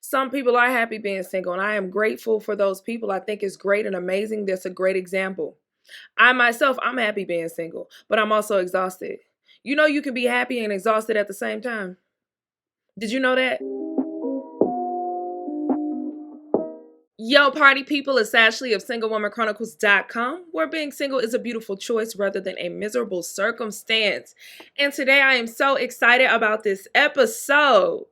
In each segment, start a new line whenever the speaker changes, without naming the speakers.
Some people are happy being single, and I am grateful for those people. I think it's great and amazing. That's a great example. I myself, I'm happy being single, but I'm also exhausted. You know, you can be happy and exhausted at the same time. Did you know that? Yo, party people, it's Ashley of SingleWomanChronicles.com, where being single is a beautiful choice rather than a miserable circumstance. And today I am so excited about this episode.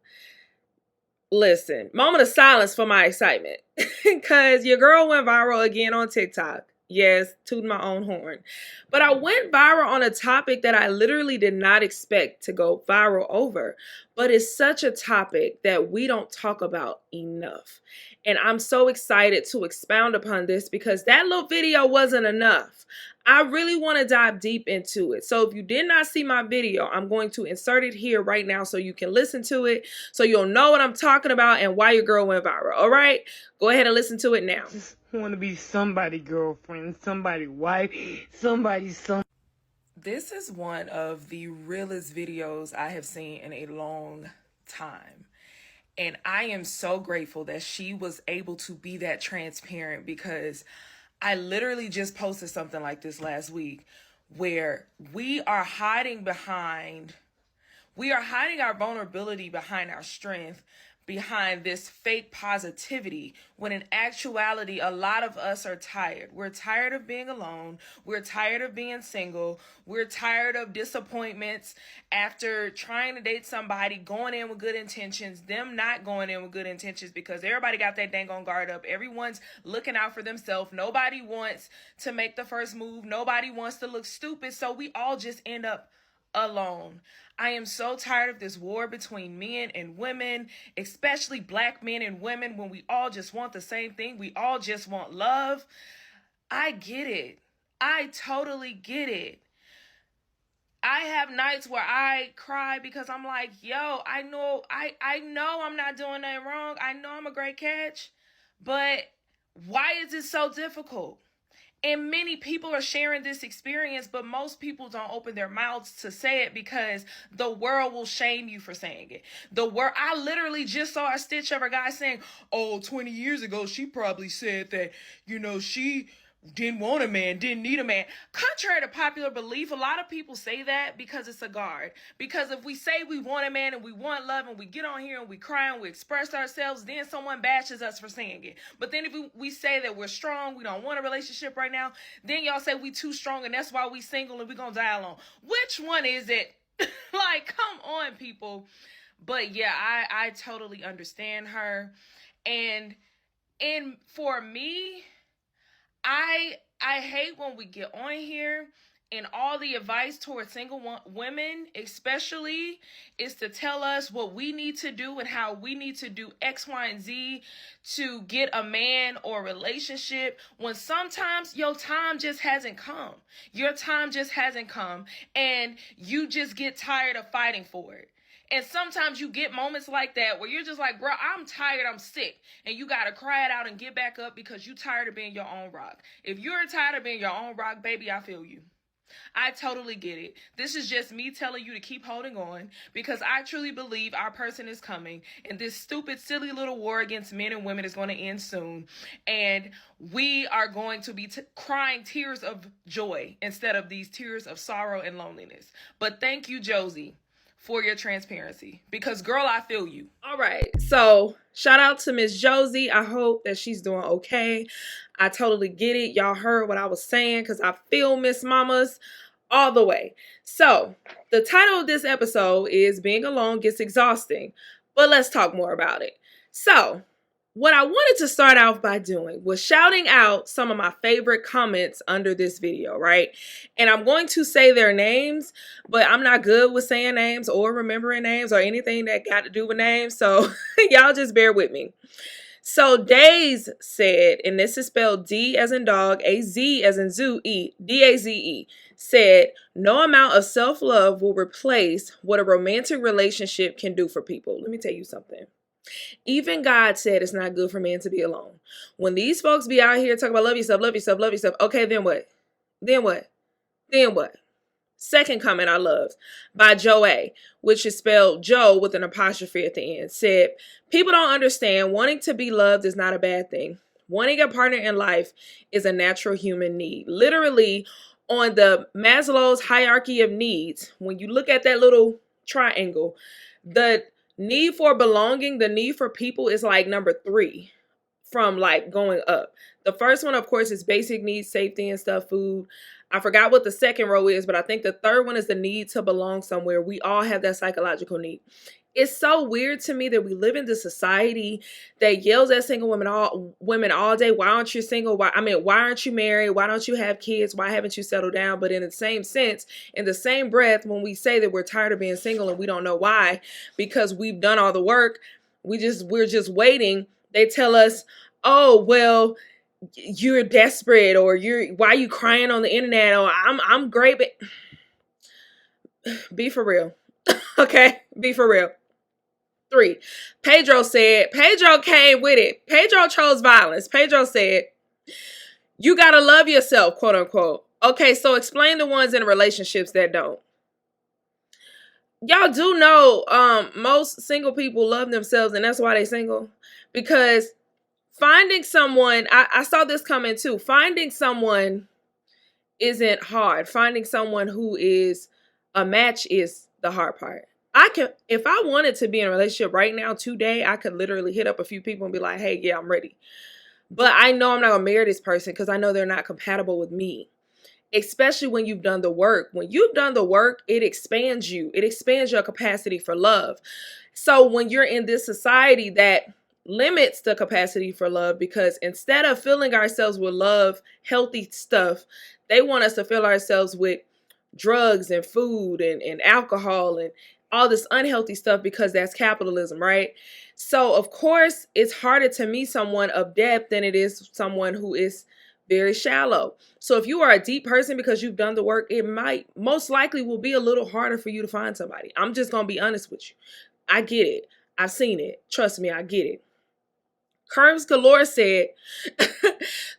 Listen, moment of silence for my excitement. Because your girl went viral again on TikTok. Yes, tooting my own horn. But I went viral on a topic that I literally did not expect to go viral over. But it's such a topic that we don't talk about enough. And I'm so excited to expound upon this because that little video wasn't enough. I really want to dive deep into it. So if you did not see my video, I'm going to insert it here right now so you can listen to it, so you'll know what I'm talking about and why your girl went viral. All right? Go ahead and listen to it now.
Just want to be somebody girlfriend, somebody wife, somebody son.
This is one of the realest videos I have seen in a long time. And I am so grateful that she was able to be that transparent, because I literally just posted something like this last week where we are hiding our vulnerability behind our strength, behind this fake positivity, when in actuality, a lot of us are tired. We're tired of being alone. We're tired of being single. We're tired of disappointments after trying to date somebody, going in with good intentions, them not going in with good intentions because everybody got that dang on guard up. Everyone's looking out for themselves. Nobody wants to make the first move. Nobody wants to look stupid. So we all just end up alone. I am so tired of this war between men and women, especially black men and women, when we all just want the same thing. We all just want love. I get it. I totally get it. I have nights where I cry because I'm like, yo, I know I'm not doing nothing wrong. I know I'm a great catch, but why is it so difficult? And many people are sharing this experience, but most people don't open their mouths to say it because the world will shame you for saying it. I literally just saw a stitch of a guy saying, oh, 20 years ago, she probably said that, she didn't want a man, didn't need a man. Contrary to popular belief, a lot of people say that because it's a guard. Because if we say we want a man and we want love and we get on here and we cry and we express ourselves, then someone bashes us for saying it. But then if we say that we're strong, we don't want a relationship right now, then y'all say we too strong and that's why we single and we gonna die alone. Which one is it? Like, come on, people. But yeah, I totally understand her. And for me, I hate when we get on here and all the advice towards single women, especially, is to tell us what we need to do and how we need to do X, Y, and Z to get a man or relationship, when sometimes your time just hasn't come. Your time just hasn't come, and you just get tired of fighting for it. And sometimes you get moments like that where you're just like, bro, I'm tired, I'm sick. And you got to cry it out and get back up because you're tired of being your own rock. If you're tired of being your own rock, baby, I feel you. I totally get it. This is just me telling you to keep holding on, because I truly believe our person is coming, and this stupid, silly little war against men and women is going to end soon. And we are going to be crying tears of joy instead of these tears of sorrow and loneliness. But thank you, Josie, for your transparency, because girl, I feel you. All right, so shout out to Miss Josie. I hope that she's doing okay. I totally get it. Y'all heard what I was saying, because I feel Miss Mamas all the way. So the title of this episode is Being Alone Gets Exhausting, but let's talk more about it. So what I wanted to start off by doing was shouting out some of my favorite comments under this video, right? And I'm going to say their names, but I'm not good with saying names or remembering names or anything that got to do with names. So y'all just bear with me. So Daze said, and this is spelled D as in dog, A-Z as in zoo, E, D-A-Z-E, said, no amount of self-love will replace what a romantic relationship can do for people. Let me tell you something. Even God said it's not good for man to be alone. When these folks be out here talking about love yourself, love yourself, love yourself, okay, then what? Then what? Then what? Second comment I love by Joe A, which is spelled Joe with an apostrophe at the end, said, people don't understand wanting to be loved is not a bad thing. Wanting a partner in life is a natural human need. Literally, on the Maslow's hierarchy of needs, when you look at that little triangle, the need for belonging, the need for people is like number 3 from like going up. The first one, of course, is basic needs, safety and stuff, food. I forgot what the second row is, but I think the third one is the need to belong somewhere. We all have that psychological need. It's so weird to me that we live in this society that yells at single women all day. Why aren't you single? Why aren't you married? Why don't you have kids? Why haven't you settled down? But in the same sense, in the same breath, when we say that we're tired of being single and we don't know why, because we've done all the work, we're just waiting. They tell us, oh, well, you're desperate, or why are you crying on the internet? Or I'm great, but be for real. Okay, be for real. 3, Pedro came with it. Pedro chose violence. Pedro said, you gotta love yourself, quote unquote. Okay, so explain the ones in relationships that don't. Y'all do know most single people love themselves, and that's why they single. Because finding someone, I saw this coming too. Finding someone isn't hard. Finding someone who is a match is the hard part. If I wanted to be in a relationship right now, today, I could literally hit up a few people and be like, hey, yeah, I'm ready. But I know I'm not going to marry this person because I know they're not compatible with me. Especially when you've done the work. When you've done the work, it expands you. It expands your capacity for love. So when you're in this society that limits the capacity for love, because instead of filling ourselves with love, healthy stuff, they want us to fill ourselves with drugs and food and alcohol and all this unhealthy stuff, because that's capitalism, right? So of course it's harder to meet someone of depth than it is someone who is very shallow. So if you are a deep person because you've done the work, it might most likely will be a little harder for you to find somebody. I'm just going to be honest with you. I get it. I've seen it. Trust me, I get it. Curves Galore said,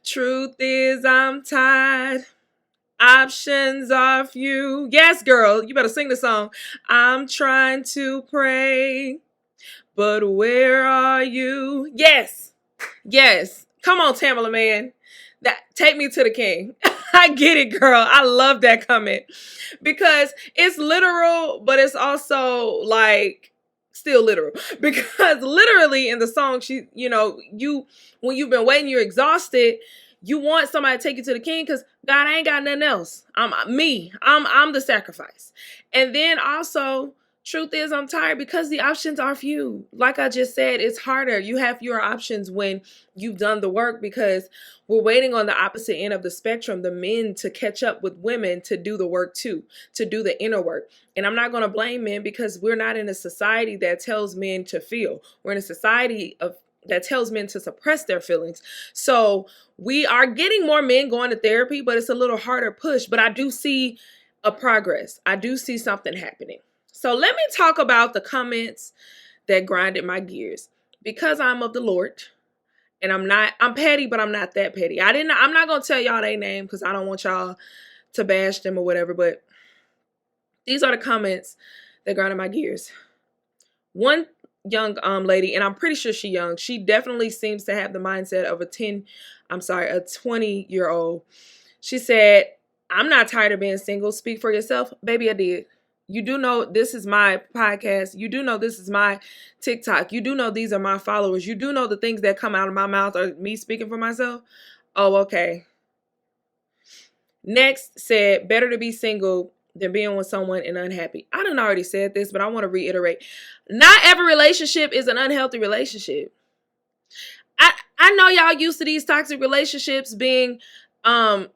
truth is I'm tired. Options are few. Yes, girl, you better sing the song. I'm trying to pray, but where are you? Yes. Come on, Tamala, man. Take me to the king. I get it, girl. I love that comment because it's literal, but it's also like still literal, because literally in the song, when you've been waiting, you're exhausted. You want somebody to take you to the king because God, I ain't got nothing else. I'm the sacrifice. And then also, truth is I'm tired because the options are few. Like I just said, it's harder. You have fewer options when you've done the work, because we're waiting on the opposite end of the spectrum, the men to catch up with women to do the work too, to do the inner work. And I'm not going to blame men, because we're not in a society that tells men to feel. We're in a society that tells men to suppress their feelings. So we are getting more men going to therapy, but it's a little harder push. But I do see a progress. I do see something happening. So let me talk about the comments that grinded my gears, because I'm of the Lord and I'm petty, but I'm not that petty. I'm not going to tell y'all their name because I don't want y'all to bash them or whatever, but these are the comments that grinded my gears. One young lady, and I'm pretty sure she's young. She definitely seems to have the mindset of a 20-year-old. She said, I'm not tired of being single. Speak for yourself. Baby, I did. You do know this is my podcast. You do know this is my TikTok. You do know these are my followers. You do know the things that come out of my mouth are me speaking for myself. Oh, okay. Next said, better to be single than being with someone and unhappy. I done already said this, but I want to reiterate. Not every relationship is an unhealthy relationship. I know y'all used to these toxic relationships being glamorized,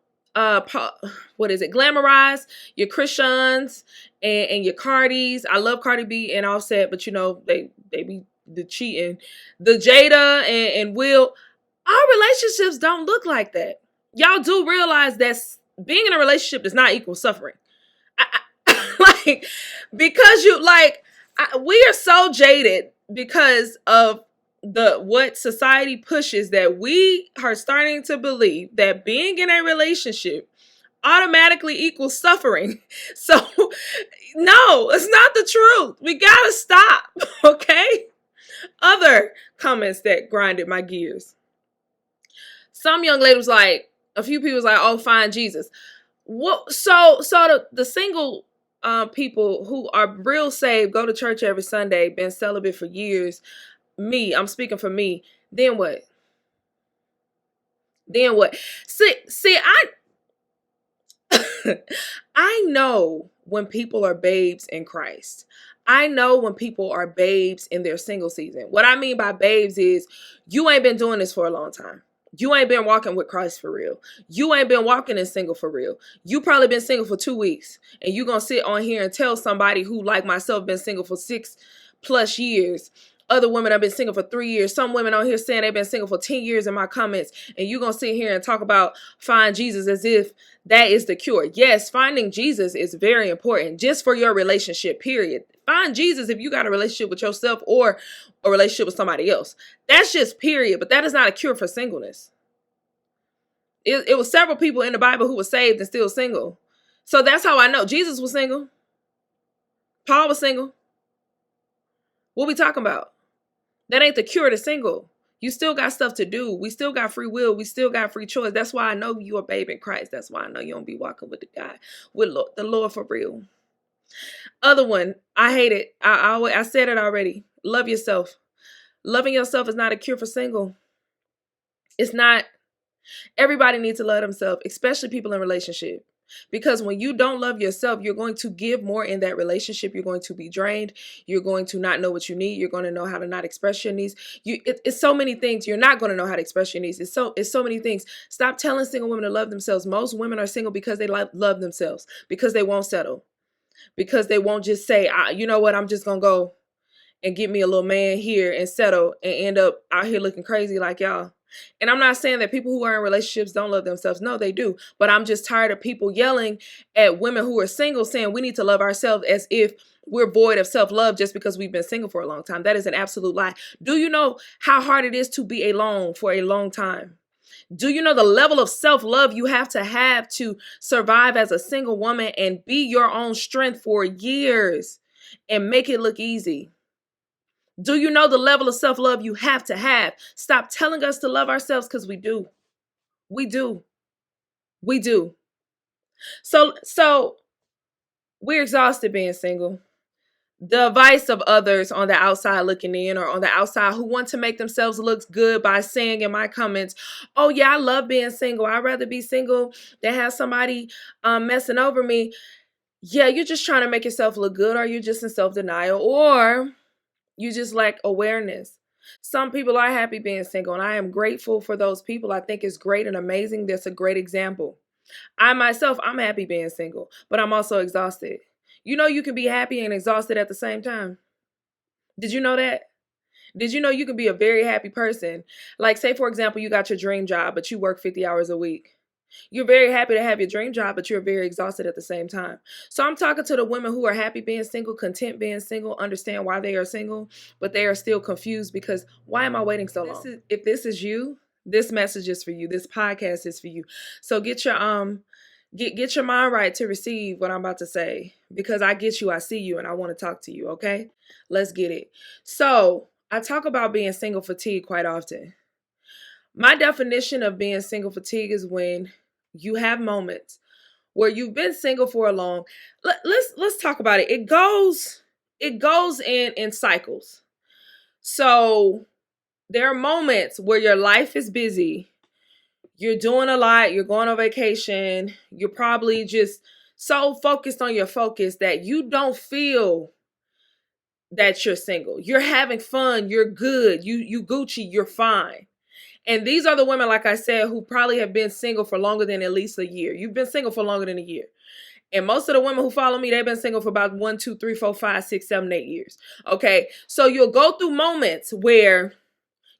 your Christians and your Cardis. I love Cardi B and Offset, but they be the cheating. The Jada and Will. Our relationships don't look like that. Y'all do realize that being in a relationship does not equal suffering. We are so jaded because of what society pushes, that we are starting to believe that being in a relationship
automatically equals suffering. So, no, it's not the truth. We gotta stop, okay? Other comments that grinded my gears. Some young lady was like, a few people was like, oh, find Jesus. What? So the single people who are real saved, go to church every Sunday, been celibate for years. I'm speaking for me. Then what? Then what? See, I know when people are babes in Christ. I know when people are babes in their single season. What I mean by babes is you ain't been doing this for a long time. You ain't been walking with Christ for real. You ain't been walking in single for real. You probably been single for 2 weeks. And you gonna sit on here and tell somebody who, like myself, been single for 6+ years. Other women have been single for 3 years. Some women on here saying they've been single for 10 years in my comments. And you gonna sit here and talk about find Jesus as if that is the cure. Yes, finding Jesus is very important just for your relationship, period. Find Jesus if you got a relationship with yourself or a relationship with somebody else. That's just period. But that is not a cure for singleness. It was several people in the Bible who were saved and still single. So that's how I know. Jesus was single. Paul was single. What we talking about? That ain't the cure to single. You still got stuff to do. We still got free will. We still got free choice. That's why I know you a babe in Christ. That's why I know you don't be walking with the guy, with the Lord for real. Other one, I hate it. I said it already. Love yourself. Loving yourself is not a cure for single. It's not. Everybody needs to love themselves, especially people in relationship. Because when you don't love yourself, you're going to give more in that relationship. You're going to be drained. You're going to not know what you need. You're going to know how to not express your needs. It's so many things. You're not going to know how to express your needs. It's so many things. Stop telling single women to love themselves. Most women are single because they love themselves, because they won't settle, because they won't just say, you know what, I'm just going to go and get me a little man here and settle and end up out here looking crazy like y'all. And I'm not saying that people who are in relationships don't love themselves. No, they do. But I'm just tired of people yelling at women who are single saying we need to love ourselves as if we're void of self-love just because we've been single for a long time. That is an absolute lie. Do you know how hard it is to be alone for a long time? Do you know the level of self-love you have to survive as a single woman and be your own strength for years and make it look easy? Do you know the level of self-love you have to have? Stop telling us to love ourselves, because we do. We do. We do. So we're exhausted being single. The advice of others on the outside looking in, or on the outside who want to make themselves look good by saying in my comments, oh yeah, I love being single. I'd rather be single than have somebody messing over me. Yeah, you're just trying to make yourself look good, or you're just in self-denial, or you just lack awareness. Some people are happy being single, and I am grateful for those people. I think it's great and amazing. That's a great example. I myself, I'm happy being single, but I'm also exhausted. You know, you can be happy and exhausted at the same time. Did you know that? Did you know you can be a very happy person? Like, say, for example, you got your dream job, but you work 50 hours a week. You're very happy to have your dream job, but you're very exhausted at the same time. So I'm talking to the women who are happy being single, content being single, understand why they are single, but they are still confused because why am I waiting so long? If this is you, this message is for you. This podcast is for you. So get your get your mind right to receive what I'm about to say, because I get you, I see you, and I want to talk to you, okay? Let's get it. So I talk about being single fatigue quite often. My definition of being single fatigue is when you have moments where you've been single for a long. Let's talk about it. It goes in cycles. So there are moments where your life is busy. You're doing a lot. You're going on vacation. You're probably just so focused on your focus that you don't feel that you're single. You're having fun. You're good. You Gucci. You're fine. And these are the women, like I said, who probably have been single for longer than at least a year. You've been single for longer than a year. And most of the women who follow me, they've been single for about 1, 2, 3, 4, 5, 6, 7, 8 years. Okay. So you'll go through moments where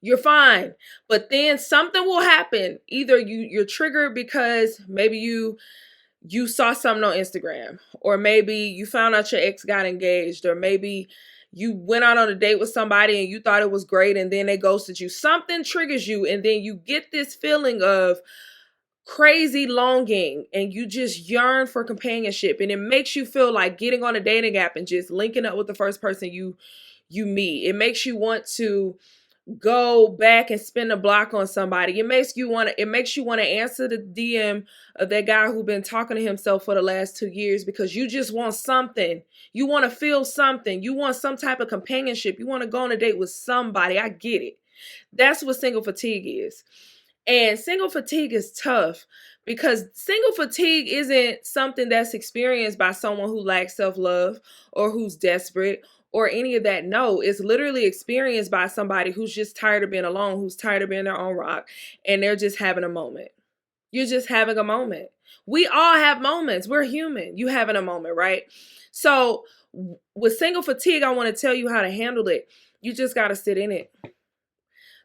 you're fine, but then something will happen. Either you're triggered because maybe you saw something on Instagram, or maybe you found out your ex got engaged, or maybe you went out on a date with somebody and you thought it was great and then they ghosted you. Something triggers you, and then you get this feeling of, crazy longing and you just yearn for companionship, and it makes you feel like getting on a dating app and just linking up with the first person you meet. It makes you want to go back and spin a block on somebody. It makes you want to answer the DM of that guy who been talking to himself for the last 2 years, because you just want something. You want to feel something. You want some type of companionship. You want to go on a date with somebody. I get it. That's what single fatigue is. And single fatigue is tough because single fatigue isn't something that's experienced by someone who lacks self-love or who's desperate or any of that. No, it's literally experienced by somebody who's just tired of being alone, who's tired of being their own rock, and they're just having a moment. You're just having a moment. We all have moments. We're human. You having a moment, right? So with single fatigue, I want to tell you how to handle it. You just got to sit in it.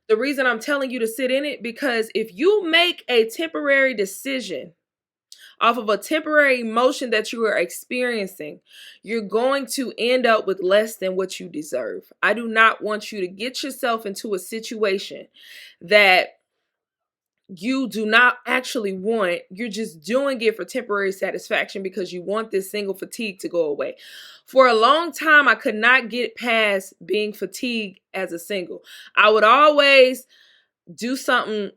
The reason I'm telling you to sit in it, because if you make a temporary decision off of a temporary emotion that you are experiencing, you're going to end up with less than what you deserve. I do not want you to get yourself into a situation that you do not actually want. You're just doing it for temporary satisfaction because you want this single fatigue to go away. For a long time, I could not get past being fatigued as a single. I would always do something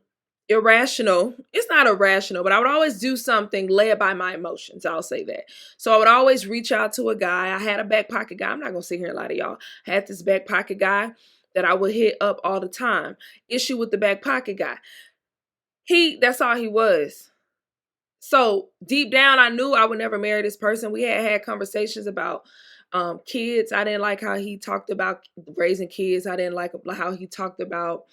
irrational. It's not irrational, but I would always do something led by my emotions. I'll say that. So I would always reach out to a guy. I had a back pocket guy. I'm not going to sit here and lie to y'all. I had this back pocket guy that I would hit up all the time. Issue with the back pocket guy. That's all he was. So deep down, I knew I would never marry this person. We had conversations about kids. I didn't like how he talked about raising kids. I didn't like how he talked about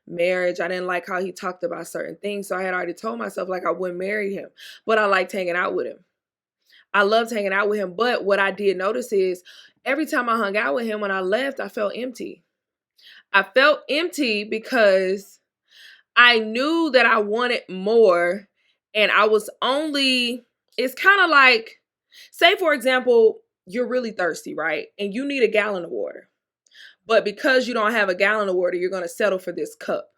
marriage. I didn't like how he talked about certain things. So I had already told myself like I wouldn't marry him, but I liked hanging out with him. I loved hanging out with him. But what I did notice is every time I hung out with him, when I left, I felt empty. I felt empty because I knew that I wanted more, and it's kind of like, say for example, you're really thirsty, right? And you need a gallon of water. But because you don't have a gallon of water, you're going to settle for this cup,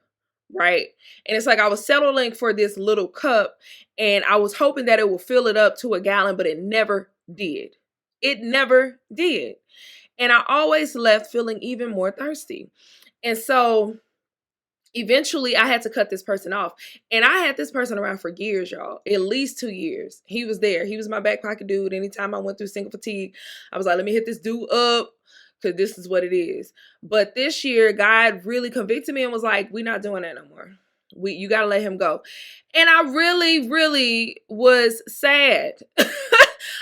right? And it's like I was settling for this little cup, and I was hoping that it would fill it up to a gallon, but it never did. It never did. And I always left feeling even more thirsty. And so eventually I had to cut this person off. And I had this person around for years, y'all. At least 2 years. He was there. He was my back pocket dude. Anytime I went through single fatigue, I was like, let me hit this dude up, because this is what it is. But this year, God really convicted me and was like, we're not doing that no more. You got to let him go. And I really, really was sad.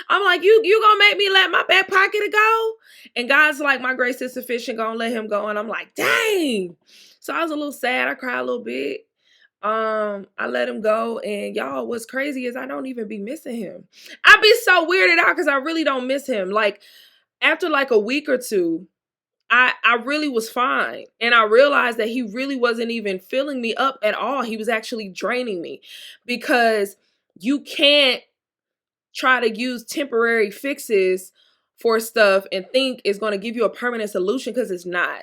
I'm like, you gonna make me let my back pocket go? And God's like, my grace is sufficient, gonna let him go. And I'm like, dang. So I was a little sad. I cried a little bit. I let him go. And y'all, what's crazy is I don't even be missing him. I be so weirded out because I really don't miss him. Like, after like a week or two, I really was fine. And I realized that he really wasn't even filling me up at all. He was actually draining me, because you can't try to use temporary fixes for stuff and think it's going to give you a permanent solution, because it's not.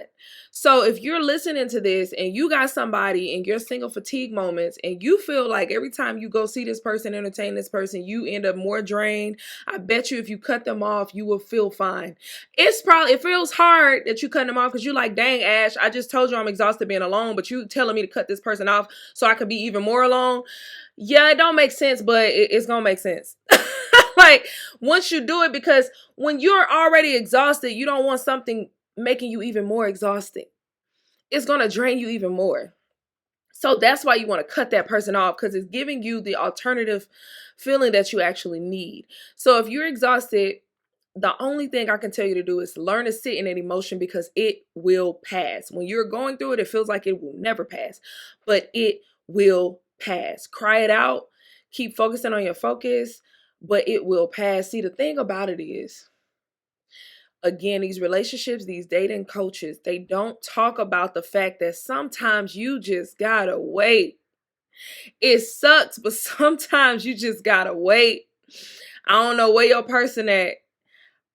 So if you're listening to this and you got somebody in your single fatigue moments and you feel like every time you go see this person, entertain this person, you end up more drained, I bet you if you cut them off, you will feel fine. It feels hard that you cut them off because you're like, dang, Ash, I just told you I'm exhausted being alone, but you telling me to cut this person off so I could be even more alone. Yeah, it don't make sense, but it's going to make sense. Like, once you do it, because when you're already exhausted, you don't want something making you even more exhausted. It's going to drain you even more. So that's why you want to cut that person off, because it's giving you the alternative feeling that you actually need. So if you're exhausted, the only thing I can tell you to do is learn to sit in an emotion, because it will pass. When you're going through it, it feels like it will never pass, but it will pass. Cry it out. Keep focusing on your focus, but it will pass. See, the thing about it is, again, these relationships, these dating coaches, they don't talk about the fact that sometimes you just gotta wait. It sucks, but sometimes you just gotta wait. I don't know where your person at.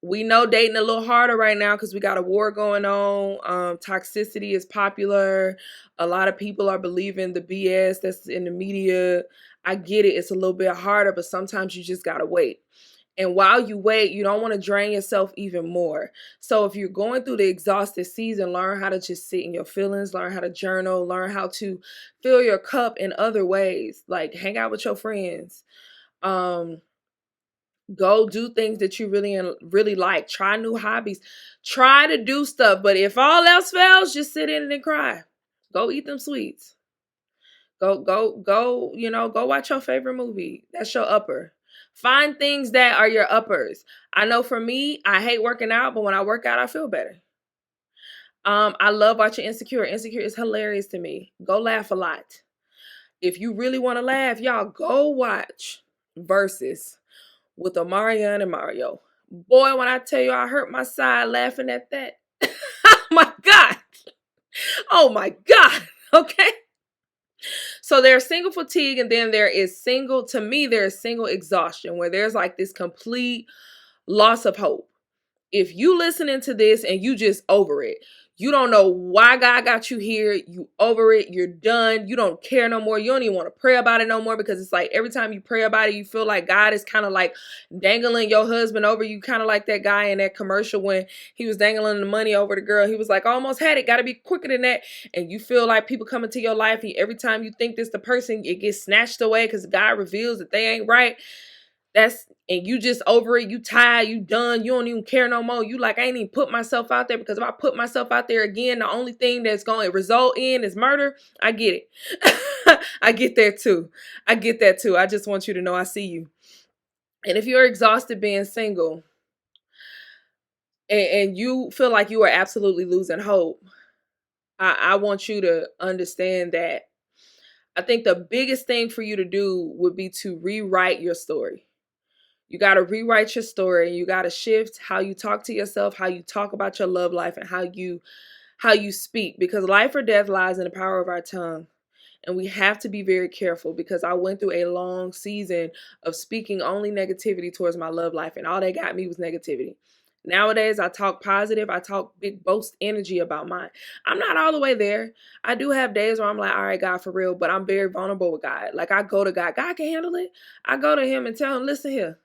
We know dating a little harder right now because we got a war going on. Toxicity is popular. A lot of people are believing the BS that's in the media. I get it. It's a little bit harder, but sometimes you just got to wait. And while you wait, you don't want to drain yourself even more. So if you're going through the exhausted season, learn how to just sit in your feelings, learn how to journal, learn how to fill your cup in other ways. Like hang out with your friends. Go do things that you really like. Try new hobbies. Try to do stuff. But if all else fails, just sit in and cry. Go eat them sweets. Go, go watch your favorite movie. That's your upper. Find things that are your uppers. I know for me, I hate working out, but when I work out, I feel better. I love watching Insecure. Insecure is hilarious to me. Go laugh a lot. If you really want to laugh, y'all go watch Versus with Omarion and Mario. Boy, when I tell you I hurt my side laughing at that. Oh my God. Oh my God. Okay. So there's single fatigue, and then there is single exhaustion, where there's like this complete loss of hope. If you listening to this and you just over it, you don't know why God got you here, you over it, you're done, you don't care no more, you don't even want to pray about it no more, because it's like every time you pray about it, you feel like God is kind of like dangling your husband over you, kind of like that guy in that commercial when he was dangling the money over the girl. He was like, almost had it, got to be quicker than that. And you feel like people come into your life, and every time you think this the person, it gets snatched away because God reveals that they ain't right. And you just over it, you tired, you done, you don't even care no more. You like, I ain't even put myself out there, because if I put myself out there again, the only thing that's going to result in is murder. I get it. I get that too. I just want you to know I see you. And if you're exhausted being single and you feel like you are absolutely losing hope, I want you to understand that I think the biggest thing for you to do would be to rewrite your story. You got to rewrite your story. You got to shift how you talk to yourself, how you talk about your love life, and how you speak, because life or death lies in the power of our tongue. And we have to be very careful, because I went through a long season of speaking only negativity towards my love life, and all they got me was negativity. Nowadays, I talk positive. I talk big boast energy about mine. I'm not all the way there. I do have days where I'm like, all right, God, for real, but I'm very vulnerable with God. Like, I go to God. God can handle it. I go to him and tell him, listen here,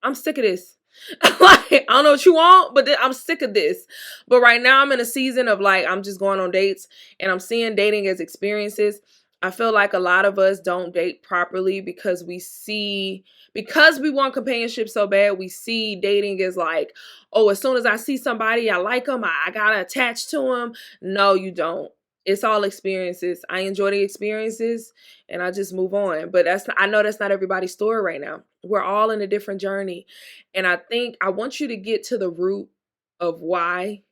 I'm sick of this. Like, I don't know what you want, but I'm sick of this. But right now I'm in a season of like, I'm just going on dates, and I'm seeing dating as experiences. I feel like a lot of us don't date properly because we want companionship so bad. We see dating as like, oh, as soon as I see somebody, I like them, I gotta attach to them. No, you don't. It's all experiences. I enjoy the experiences and I just move on. But I know that's not everybody's story right now. We're all in a different journey. And I think I want you to get to the root of why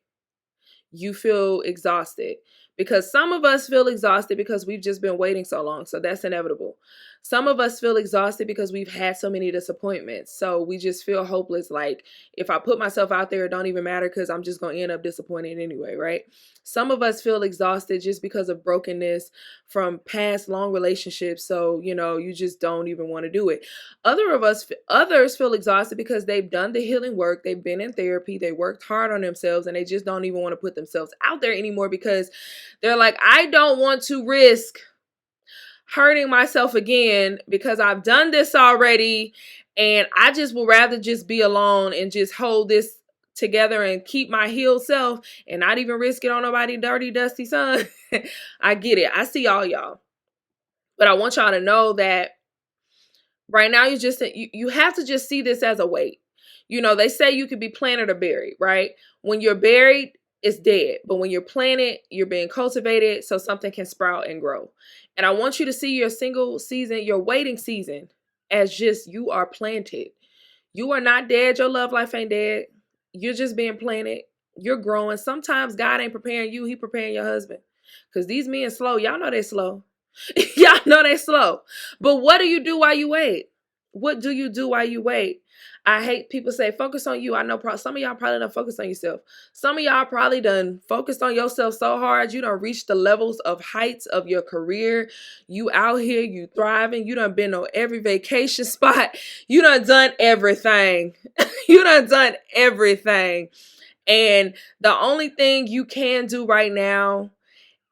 you feel exhausted. Because some of us feel exhausted because we've just been waiting so long. So that's inevitable. Some of us feel exhausted because we've had so many disappointments. So we just feel hopeless. Like, if I put myself out there, it don't even matter because I'm just going to end up disappointed anyway, right? Some of us feel exhausted just because of brokenness from past long relationships. So, you just don't even want to do it. Others feel exhausted because they've done the healing work. They've been in therapy. They worked hard on themselves, and they just don't even want to put themselves out there anymore because they're like, I don't want to risk hurting myself again because I've done this already, and I just would rather just be alone and just hold this together and keep my healed self and not even risk it on nobody dirty, dusty son. I get it. I see all y'all. But I want y'all to know that right now you have to just see this as a weight. They say you could be planted or buried, right? When you're buried, it's dead. But when you're planted, you're being cultivated so something can sprout and grow. And I want you to see your single season, your waiting season, as just you are planted. You are not dead. Your love life ain't dead. You're just being planted. You're growing. Sometimes God ain't preparing you. He preparing your husband. Because these men slow. Y'all know they slow. Y'all know they slow. But what do you do while you wait? what do you do while you wait? I hate people say focus on you. I know some of y'all probably done focused on yourself. Some of y'all probably done focused on yourself so hard you done reached the levels of heights of your career. You out here, you thriving. You done been on every vacation spot. You done everything. You done everything. And the only thing you can do right now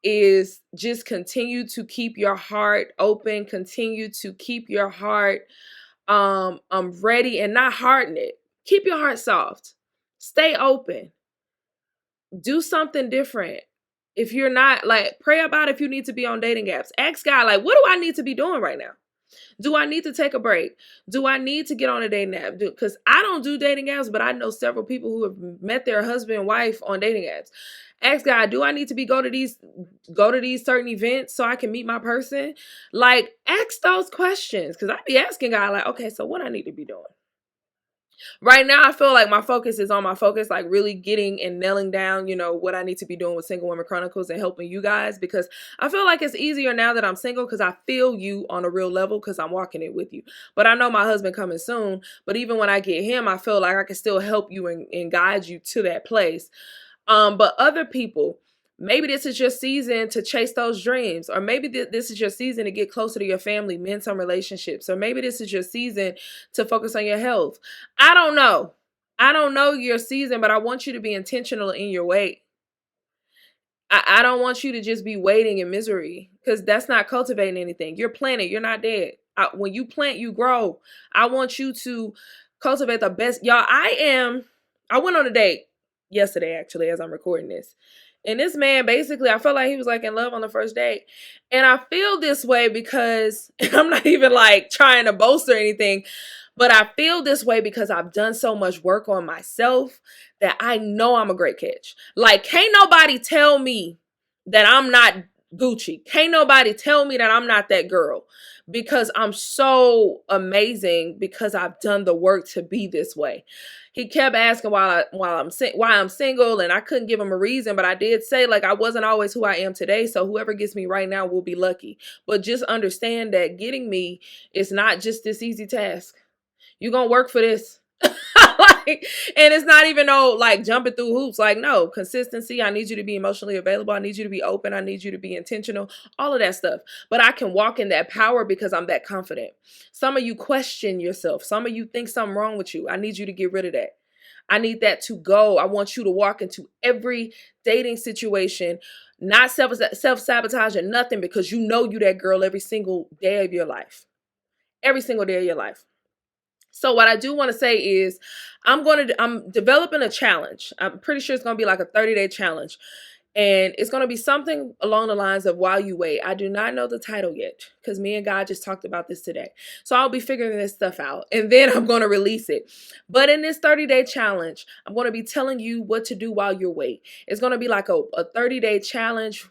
is just continue to keep your heart open, continue to keep your heart ready and not harden it. Keep your heart soft. Stay open. Do something different. If you're not, like, pray about if you need to be on dating apps. Ask God, like, what do I need to be doing right now? Do I need to take a break? Do I need to get on a dating app? Because I don't do dating apps, but I know several people who have met their husband and wife on dating apps. Ask God, do I need to go to these certain events so I can meet my person? Like, ask those questions. Because I be asking God, like, okay, so what I need to be doing? Right now, I feel like my focus is on like really getting and nailing down, what I need to be doing with Single Women Chronicles and helping you guys, because I feel like it's easier now that I'm single because I feel you on a real level because I'm walking it with you. But I know my husband coming soon. But even when I get him, I feel like I can still help you and guide you to that place. But other people, maybe this is your season to chase those dreams, or maybe this is your season to get closer to your family, mend some relationships, or maybe this is your season to focus on your health. I don't know. I don't know your season, but I want you to be intentional in your wait. I don't want you to just be waiting in misery, because that's not cultivating anything. You're planting. You're not dead. When you plant, you grow. I want you to cultivate the best. Y'all, I went on a date yesterday, actually, as I'm recording this. And this man, basically, I felt like he was like in love on the first date. And I feel this way because I'm not even like trying to boast or anything, but I feel this way because I've done so much work on myself that I know I'm a great catch. Like, can't nobody tell me that I'm not Gucci. Can't nobody tell me that I'm not that girl, because I'm so amazing because I've done the work to be this way. He kept asking why I'm single, and I couldn't give him a reason, but I did say, like, I wasn't always who I am today, so whoever gets me right now will be lucky. But just understand that getting me is not just this easy task. You're going to work for this. And it's not even like jumping through hoops. Like, no, consistency. I need you to be emotionally available. I need you to be open. I need you to be intentional. All of that stuff. But I can walk in that power because I'm that confident. Some of you question yourself. Some of you think something wrong with you. I need you to get rid of that. I need that to go. I want you to walk into every dating situation, not self-sabotage or nothing, because you know you that girl every single day of your life. Every single day of your life. So what I do want to say is I'm developing a challenge. I'm pretty sure it's going to be like a 30-day challenge. And it's going to be something along the lines of While You Wait. I do not know the title yet because me and God just talked about this today. So I'll be figuring this stuff out and then I'm going to release it. But in this 30-day challenge, I'm going to be telling you what to do while you wait. It's going to be like a 30-day challenge.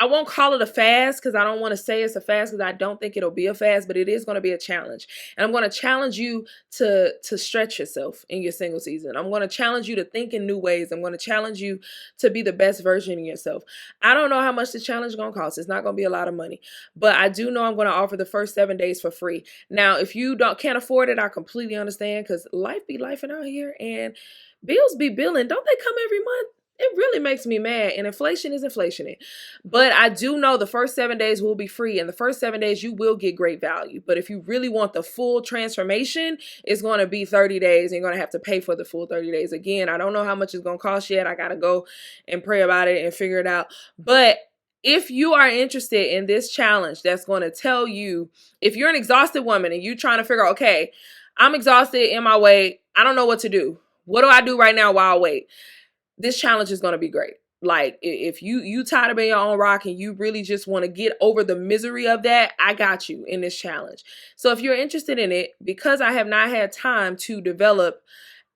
I won't call it a fast because I don't want to say it's a fast because I don't think it'll be a fast, but it is going to be a challenge. And I'm going to challenge you to stretch yourself in your single season. I'm going to challenge you to think in new ways. I'm going to challenge you to be the best version of yourself. I don't know how much the challenge is going to cost. It's not going to be a lot of money, but I do know I'm going to offer the first 7 days for free. Now, if you can't afford it, I completely understand, because life be lifing out here and bills be billing. Don't they come every month? It really makes me mad, and inflation is inflationary. But I do know the first 7 days will be free, and the first 7 days you will get great value. But if you really want the full transformation, it's going to be 30 days, and you're going to have to pay for the full 30 days. Again, I don't know how much it's going to cost yet. I got to go and pray about it and figure it out. But if you are interested in this challenge that's going to tell you, if you're an exhausted woman and you're trying to figure out, okay, I'm exhausted in my weight, I don't know what to do. What do I do right now while I wait? This challenge is going to be great. Like, if you tired of being your own rock and you really just want to get over the misery of that, I got you in this challenge. So if you're interested in it, because I have not had time to develop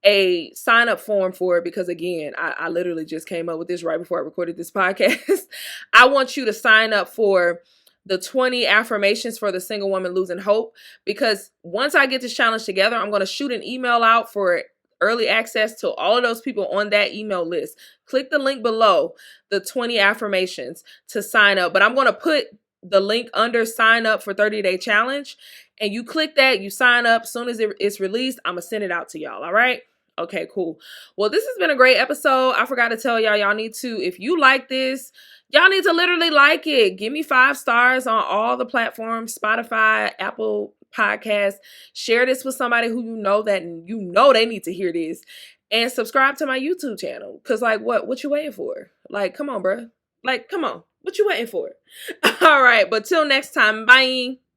a sign up form for it, because again, I literally just came up with this right before I recorded this podcast. I want you to sign up for the 20 affirmations for the single woman losing hope, because once I get this challenge together, I'm going to shoot an email out for early access to all of those people on that email list. Click the link below, the 20 affirmations, to sign up. But I'm going to put the link under sign up for 30-day challenge, and you click that, you sign up. As soon as it's released, I'm gonna send it out to y'all. All right. Okay, cool. Well, this has been a great episode. I forgot to tell y'all need to, if you like this, y'all need to literally like it. Give me 5 stars on all the platforms, Spotify, Apple Podcasts. Share this with somebody who you know they need to hear this. And subscribe to my YouTube channel. Cause like what you waiting for? Like, come on, bro. Like, come on. What you waiting for? All right, but till next time, bye.